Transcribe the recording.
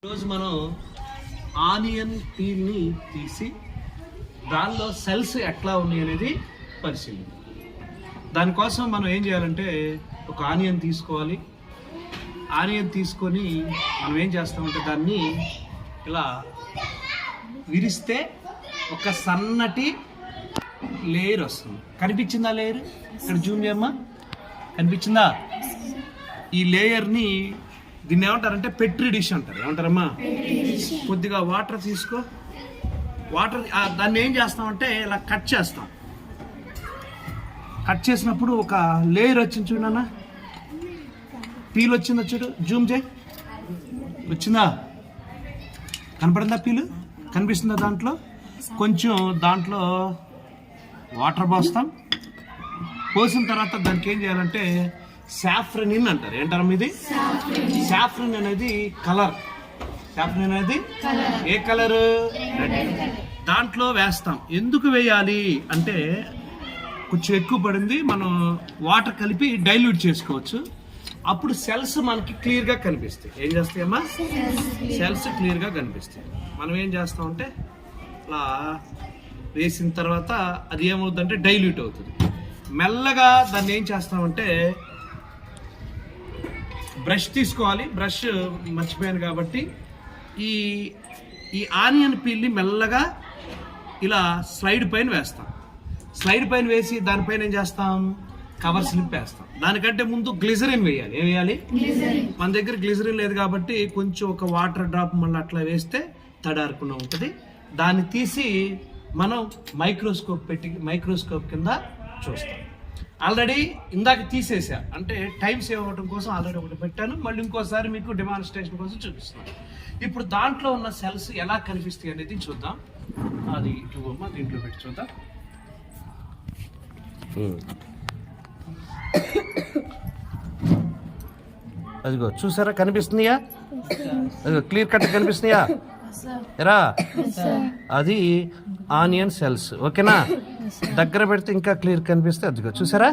ఈరోజు మనం ఆనియన్ పీల్ని తీసి దానిలో సెల్స్ ఎట్లా ఉన్నాయి అనేది పరిశీలిద్దాం. దానికోసం మనం ఏం చేయాలంటే ఒక ఆనియన్ తీసుకోవాలి. ఆనియన్ తీసుకొని మనం ఏం చేస్తామంటే దాన్ని ఇలా విరిస్తే ఒక సన్నటి లేయర్ వస్తుంది. కనిపించిందా లేయర్? ఇక్కడ జూమ్ చేయమ్మా, కనిపించిందా? ఈ లేయర్ని దీన్ని ఏమంటారంటే పెట్రీ డిష్ అంటారు. ఏమంటారమ్మా? కొద్దిగా వాటర్ తీసుకో. వాటర్ దాన్ని ఏం చేస్తామంటే ఇలా కట్ చేస్తాం. కట్ చేసినప్పుడు ఒక లేయర్ వచ్చింది చూడన్నా, పీల్ వచ్చిందా చూడు, జూమ్ చేయి. వచ్చిందా? కనపడిందా? పీలు కనిపిస్తుందా? దాంట్లో కొంచెం దాంట్లో వాటర్ పోస్తాం. పోసిన తర్వాత దానికి ఏం చేయాలంటే సాఫ్రనిన్ అంటారు. ఏంటారమ్మ ఇది? సాఫ్రన్ అనేది కలర్. సాఫ్రన్ అనేది ఏ కలర్? దాంట్లో వేస్తాం. ఎందుకు వేయాలి అంటే కొంచెం ఎక్కువ పడింది, మనం వాటర్ కలిపి డైల్యూట్ చేసుకోవచ్చు. అప్పుడు సెల్స్ మనకి క్లియర్గా కనిపిస్తాయి. ఏం చేస్తాయమ్మా? సెల్స్ క్లియర్గా కనిపిస్తాయి. మనం ఏం చేస్తామంటే అలా వేసిన తర్వాత అది ఏమవుతుందంటే డైల్యూట్ అవుతుంది. మెల్లగా దాన్ని ఏం చేస్తామంటే బ్రష్ తీసుకోవాలి. బ్రష్ మర్చిపోయాను కాబట్టి ఈ ఆనియన్ పీల్ని మెల్లగా ఇలా స్లైడ్ పైన వేస్తాం. స్లైడ్ పైన వేసి దానిపైన ఏం చేస్తాం? కవర్ స్లిప్ వేస్తాం. దానికంటే ముందు గ్లిజరిన్ వేయాలి. ఏం వేయాలి? మన దగ్గర గ్లిజరిన్ లేదు కాబట్టి కొంచెం ఒక వాటర్ డ్రాప్ మళ్ళీ అట్లా వేస్తే తడారకుండా ఉంటుంది. దాన్ని తీసి మనం మైక్రోస్కోప్ కింద చూస్తాం. ఆల్రెడీ ఇందాక తీసేసా, అంటే టైం సేవ్ అవ్వడం కోసం ఆల్రెడీ ఒకటి పెట్టాను. మళ్ళీ ఇంకోసారి మీకు డెమాన్స్ట్రేషన్ కోసం చూపిస్తున్నాను. ఇప్పుడు దాంట్లో ఉన్న సెల్స్ ఎలా కనిపిస్తాయి అనేది చూద్దాం. అది ఇటువమ్మ, దీంట్లో పెట్టి చూద్దాం. అదిగో చూసారా, కనిపిస్తున్నాయా? అదిగో క్లియర్ కట్ కనిపిస్తున్నాయా? ఎరా, అది ఆనియన్ సెల్స్. ఓకేనా? దగ్గర పెడితే ఇంకా క్లియర్ కనిపిస్తే. అదిగో చూసారా?